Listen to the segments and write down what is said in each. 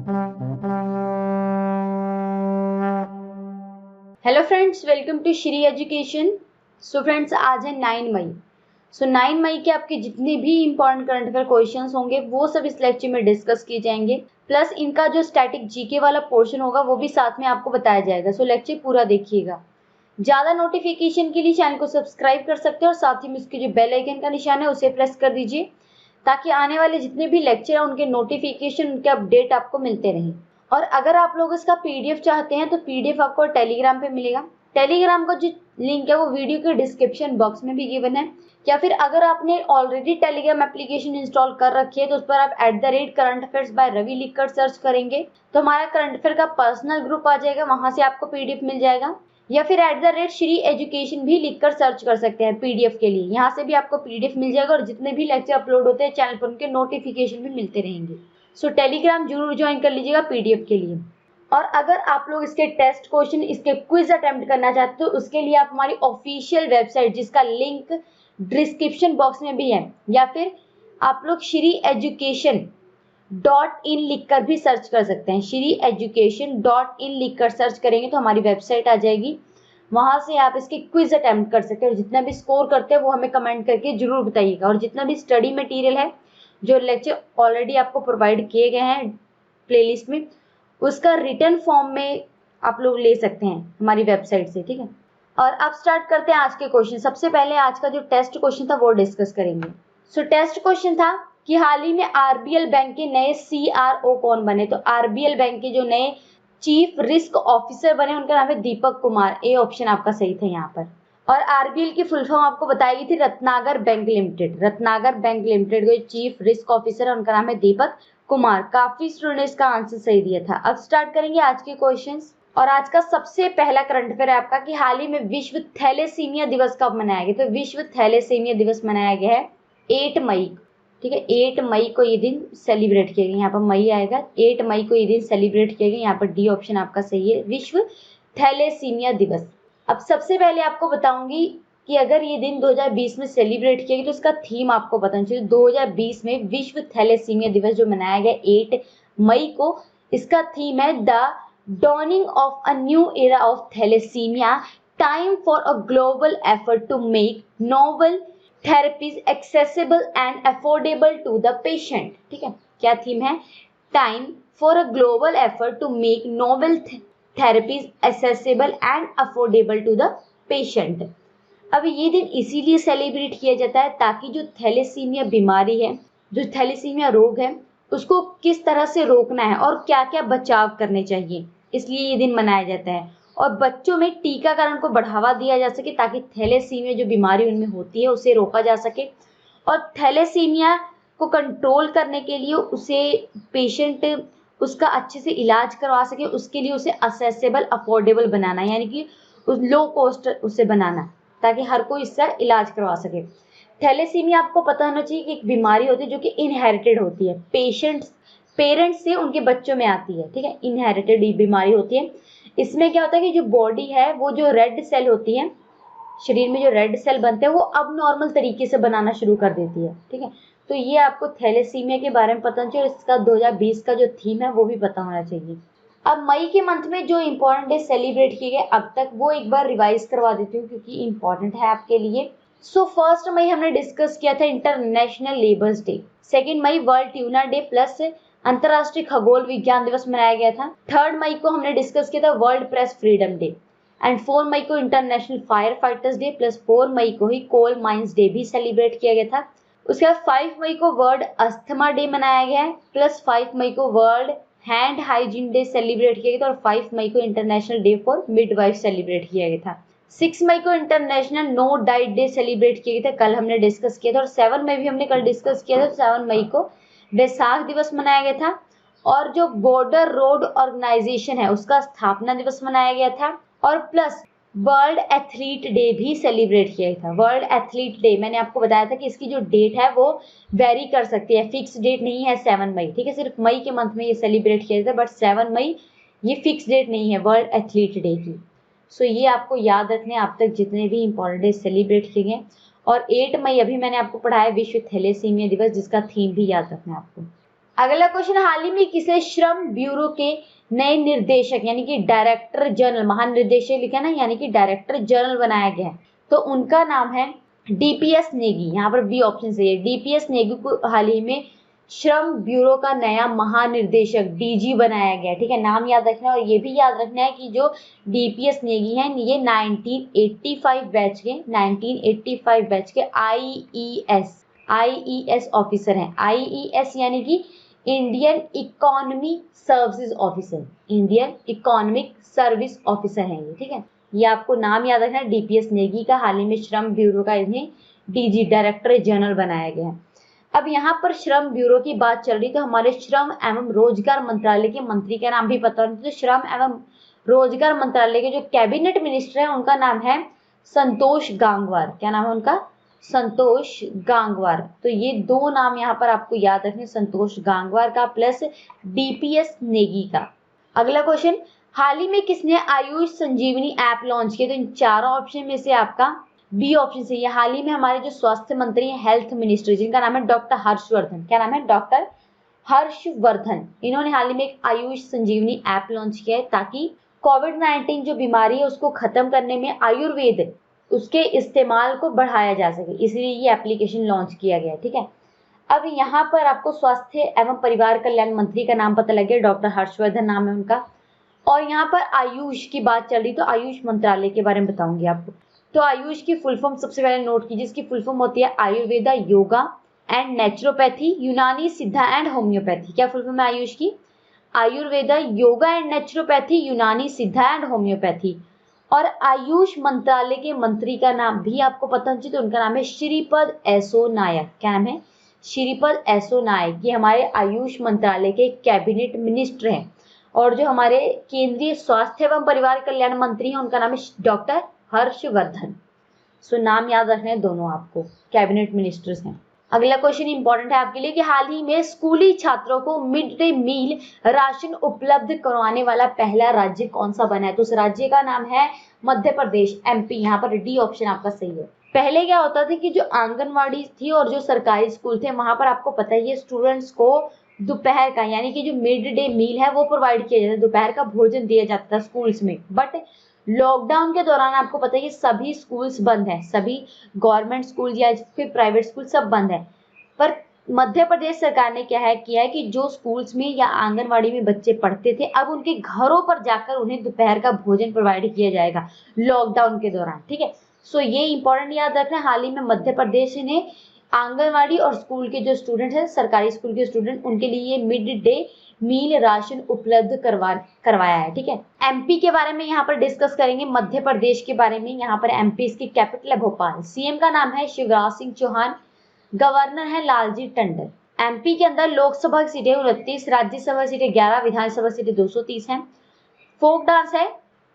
Hello friends, welcome to Shri education. So friends, आज है 9 मई। 9 मई के आपके जितने भी इंपॉर्टेंट करंट अफेयर क्वेश्चंस होंगे वो सब इस लेक्चर में डिस्कस किए जाएंगे। प्लस इनका जो स्टैटिक जीके वाला पोर्शन होगा वो भी साथ में आपको बताया जाएगा। सो लेक्चर पूरा देखिएगा। ज़्यादा नोटिफिकेशन के लिए चैनल को सब्सक्राइब कर सकते हैं और साथ ही में उसके जो बेल आइकन का निशान है उसे प्रेस कर दीजिए ताकि आने वाले जितने भी लेक्चर हैं उनके नोटिफिकेशन, उनके अपडेट आपको मिलते रहें। और अगर आप लोग इसका पीडीएफ चाहते हैं तो पीडीएफ आपको टेलीग्राम पे मिलेगा। टेलीग्राम का जो लिंक है वो वीडियो के डिस्क्रिप्शन बॉक्स में भी गिवन है, या फिर अगर आपने ऑलरेडी टेलीग्राम एप्लीकेशन इंस्टॉल कर रखी है तो उस पर आप @करंट अफेयर्स बाय रवि लिखकर सर्च करेंगे तो हमारा करंट अफेयर का पर्सनल ग्रुप आ जाएगा, वहां से आपको पीडीएफ मिल जाएगा। या फिर @श्री एजुकेशन भी लिखकर सर्च कर सकते हैं पीडीएफ के लिए, यहाँ से भी आपको पीडीएफ मिल जाएगा और जितने भी लेक्चर अपलोड होते हैं चैनल पर उनके नोटिफिकेशन भी मिलते रहेंगे। सो टेलीग्राम जरूर ज्वाइन कर लीजिएगा पीडीएफ के लिए। और अगर आप लोग इसके टेस्ट क्वेश्चन, इसके क्विज अटेम्प्ट करना चाहते हो तो उसके लिए आप हमारी ऑफिशियल वेबसाइट, जिसका लिंक डिस्क्रिप्शन बॉक्स में भी है, या फिर आप लोग श्री एजुकेशन .in लिखकर भी सर्च कर सकते हैं। श्री एजुकेशन .in लिखकर सर्च करेंगे तो हमारी वेबसाइट आ जाएगी, वहां से आप इसके क्विज अटेम्प्ट कर सकते हैं। और जितना भी स्कोर करते हैं वो हमें कमेंट करके जरूर बताइएगा। और जितना भी स्टडी मटेरियल है, जो लेक्चर ऑलरेडी आपको प्रोवाइड किए गए हैं प्लेलिस्ट में, उसका रिटन फॉर्म में आप लोग ले सकते हैं हमारी वेबसाइट से, ठीक है। और अब स्टार्ट करते हैं आज के क्वेश्चन। सबसे पहले आज का जो टेस्ट क्वेश्चन था वो डिस्कस करेंगे। सो टेस्ट क्वेश्चन था कि हाल ही में आरबीएल बैंक के नए सीआरओ कौन बने। तो आरबीएल बैंक के जो नए चीफ रिस्क ऑफिसर बने उनका नाम है दीपक कुमार। ए ऑप्शन आपका सही था यहाँ पर। और आरबीएल की फुल फॉर्म आपको बताई गई थी रत्नागर बैंक लिमिटेड। रत्नागर बैंक लिमिटेड के चीफ रिस्क ऑफिसर है उनका नाम है दीपक कुमार। काफी स्टूडेंट ने इसका आंसर सही दिया था। अब स्टार्ट करेंगे आज के क्वेश्चंस। और आज का सबसे पहला करंट अफेयर है आपका कि हाल ही में विश्व थैलेसीमिया दिवस कब मनाया गया। तो विश्व थैलेसीमिया दिवस मनाया गया है 8 मई, ठीक है। 8 मई को ये दिन सेलिब्रेट किया गया। यहाँ पर मई आएगा, 8 मई को ये दिन सेलिब्रेट किया गया। यहाँ पर डी ऑप्शन आपका सही है, विश्व थैलेसीमिया दिवस। अब सबसे पहले आपको बताऊंगी कि अगर ये दिन 2020 में सेलिब्रेट किया गया तो उसका थीम आपको बताना चाहिए। 2020 में विश्व थैलेसीमिया दिवस जो मनाया गया 8 मई को, इसका थीम है the dawning of a new era of thalassaemia, time for a global effort to make novel therapies accessible and affordable to the patient, ठीक है। क्या थीम है? Time for a global effort to make novel therapies accessible and affordable to the patient. अब ये दिन इसीलिए celebrate किया जाता है ताकि जो थैलेसीमिया बीमारी है, जो थैलेसीमिया रोग है, उसको किस तरह से रोकना है और क्या क्या बचाव करने चाहिए, इसलिए ये दिन मनाया जाता है। और बच्चों में टीकाकरण को बढ़ावा दिया जा सके ताकि थैलेसीमिया जो बीमारी उनमें होती है उसे रोका जा सके। और थैलेसीमिया को कंट्रोल करने के लिए उसे पेशेंट उसका अच्छे से इलाज करवा सके, उसके लिए उसे असेसेबल अफोर्डेबल बनाना, यानी कि उस लो कॉस्ट उसे बनाना ताकि हर कोई इसका इलाज करवा सके। थैलेसीमिया आपको पता होना चाहिए कि एक बीमारी होती है जो कि इनहेरिटेड होती है, पेरेंट्स से उनके बच्चों में आती है, ठीक है। इनहेरिटेड बीमारी होती है। इसमें क्या होता है कि जो बॉडी है वो जो रेड सेल होती है, शरीर में जो रेड सेल बनते हैं वो अब नॉर्मल तरीके से बनाना शुरू कर देती है, ठीक है। तो ये आपको थैलेसीमिया के बारे में पता होना चाहिए और इसका 2020 का जो थीम है वो भी पता होना चाहिए। अब मई के मंथ में जो इंपॉर्टेंट डे सेलिब्रेट किए गए अब तक वो एक बार रिवाइज करवा देती हूँ क्योंकि इंपॉर्टेंट है आपके लिए। सो 1 मई हमने डिस्कस किया था इंटरनेशनल लेबर्स डे। 2 मई वर्ल्ड ट्यूना डे प्लस अंतरराष्ट्रीय खगोल विज्ञान दिवस मनाया गया था। 3 मई को हमने डिस्कस किया था world press freedom day. And 4 मई को international fire fighters debt plus 4 मई को ही कोल माइंस डे भी सेलिब्रेट किया गया था। उसके बाद 5 मई को वर्ल्ड अस्थमा डे मनाया गया है प्लस 5 मई को world hand hygiene day celebrate किया गया था और 5 मई को international day for midwife celebrate किया गया था। 6 मई को international no diet day celebrate किया गया था, कल हमने डिस्कस किया था। और 7 मई भी हमने कल डिस्कस किया था। 7 मई को वैसाख दिवस मनाया गया था और जो बॉर्डर रोड ऑर्गेनाइजेशन है उसका स्थापना दिवस मनाया गया था। और प्लस वर्ल्ड एथलीट डे भी सेलिब्रेट किया था। वर्ल्ड एथलीट डे मैंने आपको बताया था कि इसकी जो डेट है वो वेरी कर सकती है, फिक्स डेट नहीं है 7 मई, ठीक है। सिर्फ मई के मंथ में ये सेलिब्रेट किया था बट 7 मई ये फिक्स डेट नहीं है वर्ल्ड एथलीट डे की। सो ये आपको याद रखने अब तक जितने भी इंपॉर्टेंट डे सेलिब्रेट किए गए। और 8 मई अभी मैंने आपको पढ़ाया विश्व थैलेसीमिया दिवस, जिसका थीम भी याद रखना है आपको। अगला क्वेश्चन, हाल ही में किसे श्रम ब्यूरो के नए निर्देशक यानी कि डायरेक्टर जनरल, महानिर्देशक लिखा ना, यानी कि डायरेक्टर जनरल बनाया गया है, तो उनका नाम है डीपीएस नेगी। यहाँ पर बी ऑप्शन सही है। डीपीएस नेगी को हाल ही में श्रम ब्यूरो का नया महानिर्देशक डीजी बनाया गया, ठीक है, नाम याद रखना है। और ये भी याद रखना है कि जो डीपीएस नेगी हैं ये 1985 बैच के आईईएस ऑफिसर हैं। आईईएस यानी कि Indian economy services officer, Indian economic service officer हैं ये, ठीक है। ये आपको नाम याद रखना है। डीपीएस नेगी का हाल ही में श्रम ब्यूरो का इन्हें डीजी डायरेक्टर जनरल बनाया गया है। अब यहाँ पर श्रम ब्यूरो की बात चल रही, तो हमारे श्रम एवं रोजगार मंत्रालय के मंत्री का नाम भी पता होना चाहिए। श्रम एवं रोजगार मंत्रालय के जो कैबिनेट मिनिस्टर है उनका नाम है संतोष गांगवार। क्या नाम है उनका? संतोष गांगवार। तो ये दो नाम यहाँ पर आपको याद रखने, संतोष गांगवार का प्लस डीपीएस नेगी का। अगला क्वेश्चन, हाल ही में किसने आयुष संजीवनी ऐप लॉन्च किया? तो इन चारों ऑप्शन में से आपका बी ऑप्शन से ये हाल ही में हमारे जो स्वास्थ्य मंत्री हैं, हेल्थ मिनिस्टर, जिनका नाम है डॉक्टर हर्षवर्धन। क्या नाम है? डॉक्टर हर्षवर्धन। इन्होंने हाल ही में एक आयुष संजीवनी ऐप लॉन्च किया है ताकि कोविड-19 जो बीमारी है उसको खत्म करने में आयुर्वेद उसके इस्तेमाल को बढ़ाया जा सके, इसलिए ये एप्लीकेशन लॉन्च किया गया है, ठीक है। अब यहाँ पर आपको स्वास्थ्य एवं परिवार कल्याण मंत्री का नाम पता लग गया, डॉक्टर हर्षवर्धन नाम है उनका। और यहाँ पर आयुष की बात चल रही, तो आयुष मंत्रालय के बारे में बताऊंगी आपको। तो आयुष की फुल फॉर्म सबसे पहले नोट कीजिए, इसकी फुल फॉर्म होती है आयुर्वेदा, योगा एंड नेचुरोपैथी, यूनानी सिद्धा एंड होम्योपैथी। क्या फुल फॉर्म है आयुष की? आयुर्वेदा, योगा एंड नेचुरोपैथी, यूनानी सिद्धा एंड होम्योपैथी। और आयुष मंत्रालय के मंत्री का नाम भी आपको पता होना चाहिए, तो उनका नाम है श्रीपद येसो नायक। क्या नाम है? श्रीपद येसो नायक। ये हमारे आयुष मंत्रालय के कैबिनेट मिनिस्टर हैं। और जो हमारे केंद्रीय स्वास्थ्य एवं परिवार कल्याण मंत्री हैं उनका नाम है डॉक्टर हर्षवर्धन। सो नाम याद रखने हैं दोनों आपको, कैबिनेट मिनिस्टर्स हैं। अगला क्वेश्चन इंपॉर्टेंट है आपके लिए कि हाल ही में स्कूली छात्रों को मिड डे मील राशन उपलब्ध करवाने वाला पहला राज्य कौन सा बना है? तो उस राज्य का नाम है मध्य प्रदेश, एमपी। यहाँ पर डी ऑप्शन आपका सही है। पहले क्या होता था कि जो आंगनवाड़ी थी और जो सरकारी स्कूल थे वहां पर आपको पता ही है स्टूडेंट्स को दोपहर का यानी कि जो मिड डे मील है वो प्रोवाइड किया जाता है, दोपहर का भोजन दिया जाता था स्कूल्स में। बट लॉकडाउन के दौरान आपको पता है कि सभी स्कूल्स बंद हैं, सभी गवर्नमेंट स्कूल या फिर प्राइवेट स्कूल सब बंद है। पर मध्य प्रदेश सरकार ने क्या है किया है कि जो स्कूल्स में या आंगनवाड़ी में बच्चे पढ़ते थे अब उनके घरों पर जाकर उन्हें दोपहर का भोजन प्रोवाइड किया जाएगा लॉकडाउन के दौरान, ठीक है। सो ये इंपॉर्टेंट याद रखना, हाल ही में मध्य प्रदेश ने आंगनवाड़ी और स्कूल के जो स्टूडेंट हैं, सरकारी स्कूल के स्टूडेंट, उनके लिए मिड डे मील राशन उपलब्ध करवाया है, ठीक है। एमपी के बारे में यहाँ पर डिस्कस करेंगे, मध्य प्रदेश के बारे में। यहाँ पर एमपी इसकी कैपिटल है भोपाल, सीएम का नाम है शिवराज सिंह चौहान, गवर्नर है लालजी टंडन। एमपी के अंदर लोकसभा सीटें 29, राज्यसभा सीटें 11, विधानसभा सीटें 230 हैं। फोक डांस है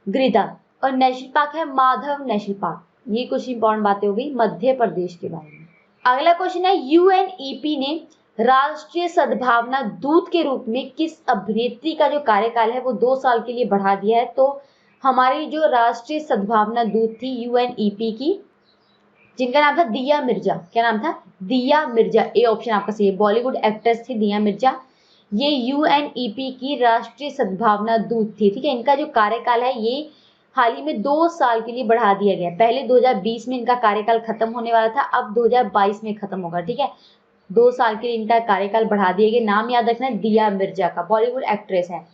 गिरिधा और नेशनल पार्क है माधव नेशनल पार्क। ये कुछ इंपॉर्टेंट बातें हो गई मध्य प्रदेश के बारे में। अगला क्वेश्चन है, यूएनईपी ने राष्ट्रीय सद्भावना दूत के रूप में किस अभिनेत्री का जो कार्यकाल है वो 2 साल के लिए बढ़ा दिया है? तो हमारी जो राष्ट्रीय सद्भावना दूत थी यूएनईपी की, जिनका नाम था दिया मिर्जा। क्या नाम था? दिया मिर्जा। ए ऑप्शन आपका सही है, बॉलीवुड एक्ट्रेस थी दिया मिर्जा। ये यूएनईपी की राष्ट्रीय सद्भावना दूत थी, ठीक है। इनका जो कार्यकाल है ये हाल ही में 2 साल के लिए बढ़ा दिया गया। पहले 2020 में इनका कार्यकाल खत्म होने वाला था, अब 2022 में खत्म होगा, ठीक है। 2 साल के लिए इनका कार्यकाल बढ़ा दिया गया। नाम याद रखना है दिया मिर्जा का, बॉलीवुड एक्ट्रेस है।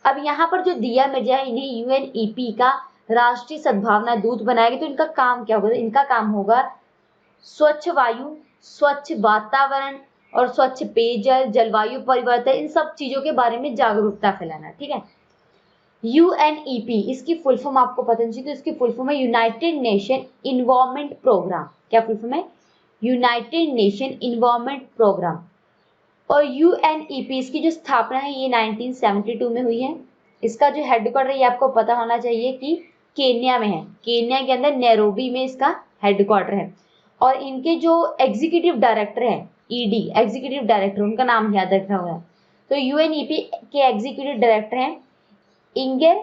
अब यहाँ पर जो दिया मिर्जा है इन्हें यूएनईपी का राष्ट्रीय सद्भावना दूत बनाया गया। तो इनका काम क्या होगा? तो इनका काम होगा स्वच्छ वायु, स्वच्छ वातावरण और स्वच्छ पेयजल, जलवायु परिवर्तन, इन सब चीजों के बारे में जागरूकता फैलाना, ठीक है। यूएनईपी इसकी फुल फॉर्म आपको पता नहीं, तो इसकी फुल फॉर्म है यूनाइटेड नेशन इन्वायरमेंट प्रोग्राम। क्या फुल फॉर्म है? United nation environment programme. और यूएनईपी इसकी जो स्थापना है ये 1972 में हुई है। इसका जो हेडक्वार्टर ये आपको पता होना चाहिए कि केन्या में है, केन्या के अंदर नैरोबी में इसका हेडक्वार्टर है। और इनके जो एग्जीक्यूटिव डायरेक्टर है, ईडी एग्जीक्यूटिव डायरेक्टर, उनका नाम याद रखना होगा। तो यूएनईपी के एग्जीक्यूटिव डायरेक्टर हैं इंगर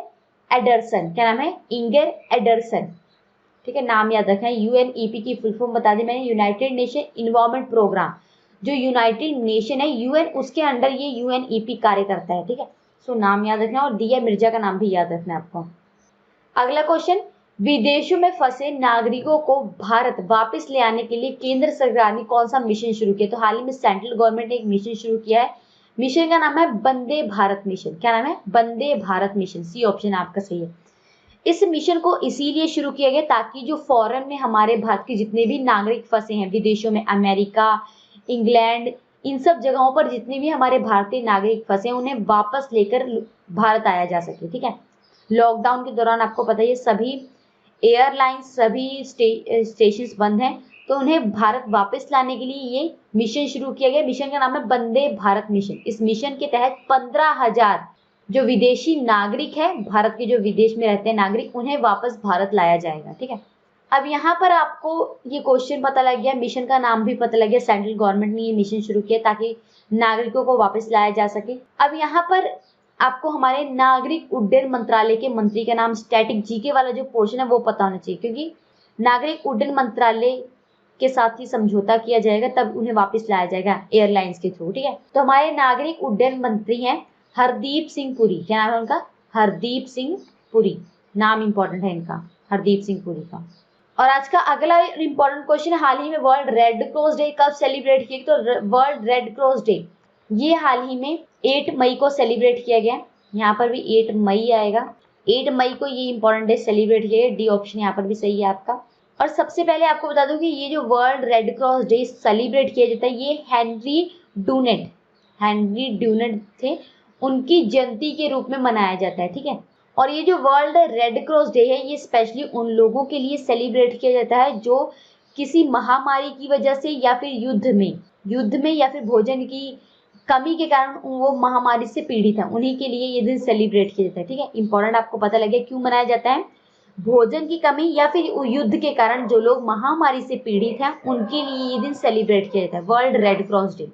एडरसन। क्या नाम है? इंगर एडरसन, ठीक है, नाम याद रखना है। यूएनईपी की फुल फॉर्म बता दी मैंने, यूनाइटेड नेशन इन्वायरमेंट प्रोग्राम। जो यूनाइटेड नेशन है यूएन, उसके अंडर ये यूएनईपी कार्य करता है। ठीक है, सो नाम याद रखना और दिया मिर्जा का नाम भी याद रखना है आपको। अगला क्वेश्चन, विदेशों में फंसे नागरिकों को भारत वापस ले आने के लिए केंद्र सरकार ने कौन सा मिशन शुरू किया? तो हाल ही में सेंट्रल गवर्नमेंट ने एक मिशन शुरू किया है। मिशन का नाम है वंदे भारत मिशन। क्या नाम है? Vande Bharat mission. C option आपका सही है। इस मिशन को इसीलिए शुरू किया गया ताकि जो फॉरेन में हमारे भारत के जितने भी नागरिक फंसे हैं विदेशों में, अमेरिका, इंग्लैंड, इन सब जगहों पर जितने भी हमारे भारतीय नागरिक फंसे हैं उन्हें वापस लेकर भारत आया जा सके। ठीक है, लॉकडाउन के दौरान आपको पता है सभी एयरलाइंस, सभी स्टेशंस बंद हैं, तो उन्हें भारत वापस लाने के लिए ये मिशन शुरू किया गया। मिशन का नाम है वंदे भारत मिशन। इस मिशन के तहत 15,000 जो विदेशी नागरिक है, भारत के जो विदेश में रहते हैं नागरिक, उन्हें वापस भारत लाया जाएगा। ठीक है, अब यहाँ पर आपको ये क्वेश्चन पता लग गया, मिशन का नाम भी पता लग गया। सेंट्रल गवर्नमेंट ने ये मिशन शुरू किया ताकि नागरिकों को वापस लाया जा सके। अब यहाँ पर आपको हमारे नागरिक उड्डयन मंत्रालय के मंत्री का नाम, स्टैटिक जीके वाला जो पोर्शन है वो पता होना चाहिए, क्योंकि नागरिक उड्डयन मंत्रालय के साथ ही समझौता किया जाएगा तब उन्हें वापस लाया जाएगा एयरलाइंस के थ्रू। ठीक है, तो हमारे नागरिक उड्डयन मंत्री हैं हरदीप सिंह पुरी। क्या नाम है उनका? हरदीप सिंह पुरी। नाम इंपॉर्टेंट है इनका, हरदीप सिंह पुरी का। और आज का अगला इंपॉर्टेंट क्वेश्चन, हाल ही में वर्ल्ड रेड क्रॉस डे कब सेलिब्रेट किया? तो वर्ल्ड रेड क्रॉस डे ये हाल ही में 8 मई को सेलिब्रेट किया गया। यहाँ पर भी 8 मई आएगा। 8 मई को ये इंपॉर्टेंट डे सेलिब्रेट किया गया। डी ऑप्शन यहाँ पर भी सही है आपका। और सबसे पहले आपको बता दूं कि ये जो world red cross day celebrate किया जाता है ये हेनरी ड्यूनेट थे, उनकी जयंती के रूप में मनाया जाता है। ठीक है, और ये जो वर्ल्ड रेड क्रॉस डे है ये स्पेशली उन लोगों के लिए सेलिब्रेट किया जाता है जो किसी महामारी की वजह से या फिर युद्ध में या फिर भोजन की कमी के कारण वो महामारी से पीड़ित है, उन्हीं के लिए ये दिन सेलिब्रेट किया जाता है। ठीक है, इंपॉर्टेंट आपको पता लगे क्यों मनाया जाता है। भोजन की कमी या फिर युद्ध के कारण जो लोग महामारी से पीड़ित हैं उनके लिए ये दिन सेलिब्रेट किया जाता है, वर्ल्ड रेड क्रॉस डे।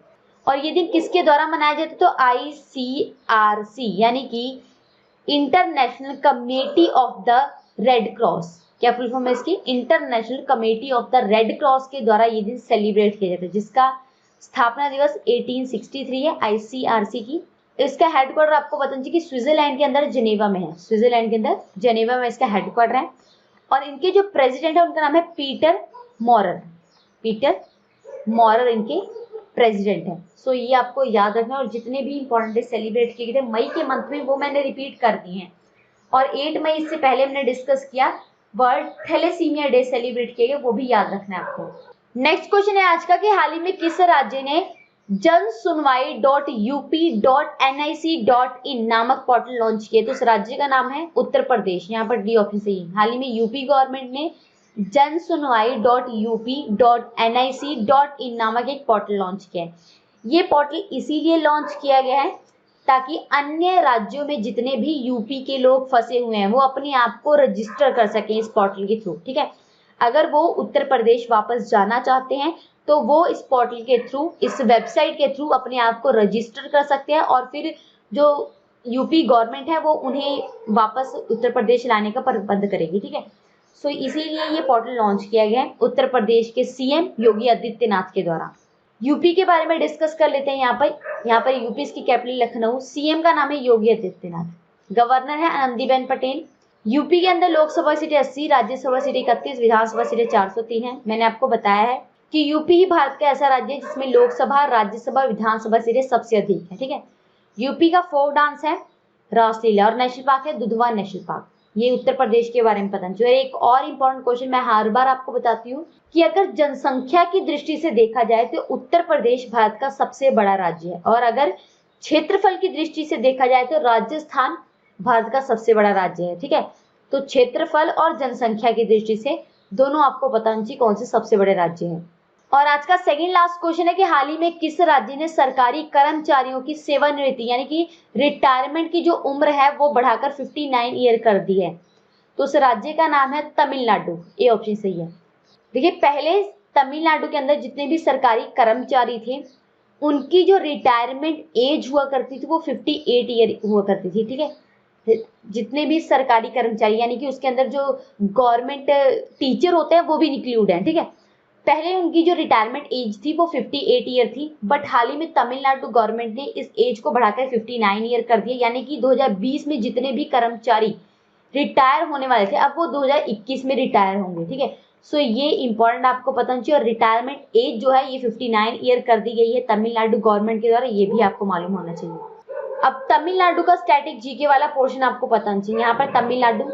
और ये दिन किसके द्वारा मनाया जाता है? तो ICRC यानी कि international committee of the red cross. क्या फुल फॉर्म है इसकी? International committee of the red cross के द्वारा ये दिन सेलिब्रेट किया जाता है, जिसका स्थापना दिवस 1863 है ICRC की। इसका हेडक्वार्टर आपको बताना चाहिए कि स्विट्जरलैंड के अंदर जेनेवा में है। स्विट्जरलैंड के अंदर जेनेवा में इसका हेडक्वार्टर है। और इनके जो प्रेसिडेंट है उनका नाम है पीटर मॉरर इनके प्रेसिडेंट है। सो ये आपको याद रखना। और जितने भी इंपॉर्टेंट डे सेलिब्रेट किए गए थे मई के मंथ में वो मैंने रिपीट कर दिए हैं। और 8 मई इससे पहले हमने डिस्कस किया वर्ल्ड थैलेसीमिया डे सेलिब्रेट किए गए, वो भी याद रखना है आपको। नेक्स्ट क्वेश्चन है आज का कि हाल ही में किस राज्य ने JanSunwai.UP.nic.in नामक पोर्टल लॉन्च किया? तो उस राज्य का नाम है उत्तर प्रदेश। यहाँ पर डी ऑप्शन सही है। हाल ही में यूपी गवर्नमेंट ने JanSunwai.UP.nic.in नामक एक पोर्टल लॉन्च किया है। ये पोर्टल इसीलिए लॉन्च किया गया है ताकि अन्य राज्यों में जितने भी यूपी के लोग फंसे हुए हैं वो अपने आप को रजिस्टर कर सकें इस पोर्टल के थ्रू। ठीक है, अगर वो उत्तर प्रदेश वापस जाना चाहते हैं तो वो इस पोर्टल के थ्रू, इस वेबसाइट के थ्रू अपने आप को रजिस्टर कर सकते हैं और फिर जो यूपी गवर्नमेंट है वो उन्हें वापस उत्तर प्रदेश लाने का प्रबंध करेगी। ठीक है, सो इसीलिए ये पोर्टल लॉन्च किया गया है उत्तर प्रदेश के CM योगी आदित्यनाथ के द्वारा। यूपी के बारे में डिस्कस कर लेते हैं। यहाँ पर यूपी इसकी कैपिटल लखनऊ। CM का नाम है योगी आदित्यनाथ। गवर्नर है आनंदीबेन पटेल। यूपी के अंदर लोकसभा सीटें 80, राज्यसभा सीटें 31, विधानसभा सीटें 403 है। मैंने आपको बताया है कि यूपी ही भारत का ऐसा राज्य है जिसमें लोकसभा, राज्यसभा, विधानसभा सीटें सबसे अधिक है। ठीक है, यूपी का फोक डांस है रासलीला और नेशनल पार्क है दुधवा नेशनल पार्क। ये उत्तर प्रदेश के बारे में पता नहीं। एक और इम्पोर्टेंट क्वेश्चन मैं हर बार आपको बताती हूँ कि अगर जनसंख्या की दृष्टि से देखा जाए तो उत्तर प्रदेश भारत का सबसे बड़ा राज्य है, और अगर क्षेत्रफल की दृष्टि से देखा जाए तो राजस्थान भारत का सबसे बड़ा राज्य है। ठीक है, तो क्षेत्रफल और जनसंख्या की दृष्टि से दोनों आपको पता होना चाहिए कौन से सबसे बड़े राज्य हैं। और आज का सेकंड लास्ट क्वेश्चन है कि हाल ही में किस राज्य ने सरकारी कर्मचारियों की सेवानिवृत्ति यानी कि रिटायरमेंट की जो उम्र है वो बढ़ाकर 59 ईयर कर दी है? तो उस राज्य का नाम है तमिलनाडु। ए ऑप्शन सही है। देखिए, पहले तमिलनाडु के अंदर जितने भी सरकारी कर्मचारी थे उनकी जो रिटायरमेंट एज हुआ करती थी वो 58 ईयर हुआ करती थी। ठीक है, जितने भी सरकारी कर्मचारी यानी कि उसके अंदर जो गवर्नमेंट टीचर होते हैं वो भी इंक्लूड हैं। ठीक है, पहले उनकी जो रिटायरमेंट एज थी वो 58 ईयर थी, बट हाल ही में तमिलनाडु गवर्नमेंट ने इस एज को बढ़ाकर 59 ईयर कर दिया, यानी कि 2020 में जितने भी कर्मचारी रिटायर होने वाले थे अब वो 2021 में रिटायर होंगे। ठीक है, सो ये इंपॉर्टेंट आपको पता होना चाहिए। और रिटायरमेंट एज जो है ये 59 ईयर कर दी गई है तमिलनाडु गवर्नमेंट के द्वारा, ये भी आपको मालूम होना चाहिए। अब तमिलनाडु का स्टैटिक जीके वाला पोर्शन आपको पता होना चाहिए। यहाँ पर तमिलनाडु,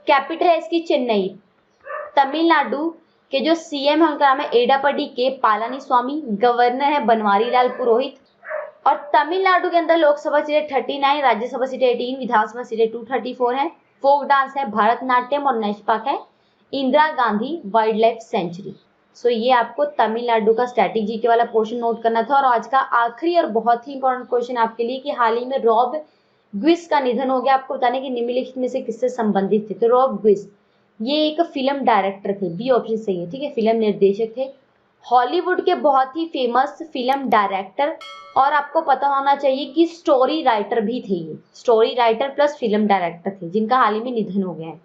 कैपिटल है इसकी चेन्नई। तमिलनाडु के जो सीएम है उनका नाम है एडापडी के पालानीस्वामी, गवर्नर है बनवारीलाल पुरोहित। और तमिलनाडु के अंदर लोकसभा सीटें 39, राज्यसभा सीटें 18, विधानसभा सीटें 234 है। फोक डांस है भरतनाट्यम और नेशपाक है Indira Gandhi wildlife sanctuary. So ये आपको तमिलनाडु का स्टैटिक जीके वाला पोर्शन नोट करना था। और आज का आखिरी और बहुत ही इंपॉर्टेंट क्वेश्चन आपके लिए कि हाल ही में रॉब ग्विस का निधन हो गया। आपको बताने कि निम्नलिखित में से किससे संबंधित थे। तो रॉब ग्विस ये एक फिल्म डायरेक्टर थे, बी ऑप्शन सही है। ठीक है, फिल्म निर्देशक थे, हॉलीवुड के बहुत ही फेमस फिल्म डायरेक्टर, और आपको पता होना चाहिए कि स्टोरी राइटर भी थे। ये story writer plus film director थे जिनका हाल ही में निधन हो गया है।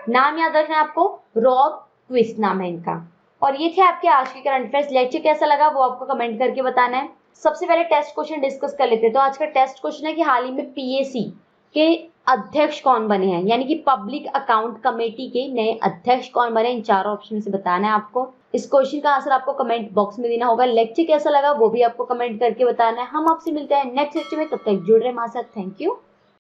नाम याद रखना है आपको, रॉब क्विस नाम है इनका। और ये थे आपके आज के करंट अफेयर्स। लेक्चर कैसा लगा वो आपको कमेंट करके बताना है। सबसे पहले टेस्ट क्वेश्चन डिस्कस कर लेते हैं। तो आज का टेस्ट क्वेश्चन है कि हाल ही में पीएसी के अध्यक्ष कौन बने हैं, यानी कि पब्लिक अकाउंट कमेटी के नए अध्यक्ष कौन बने, इन चारों ऑप्शन में से बताना है आपको। इस क्वेश्चन का आंसर आपको कमेंट बॉक्स में देना होगा। लेक्चर कैसा लगा वो भी आपको कमेंट करके बताना है। हम आपसे मिलते हैं नेक्स्ट लेक्चर में, तब तक जुड़ रहे हमारे साथ। Thank you.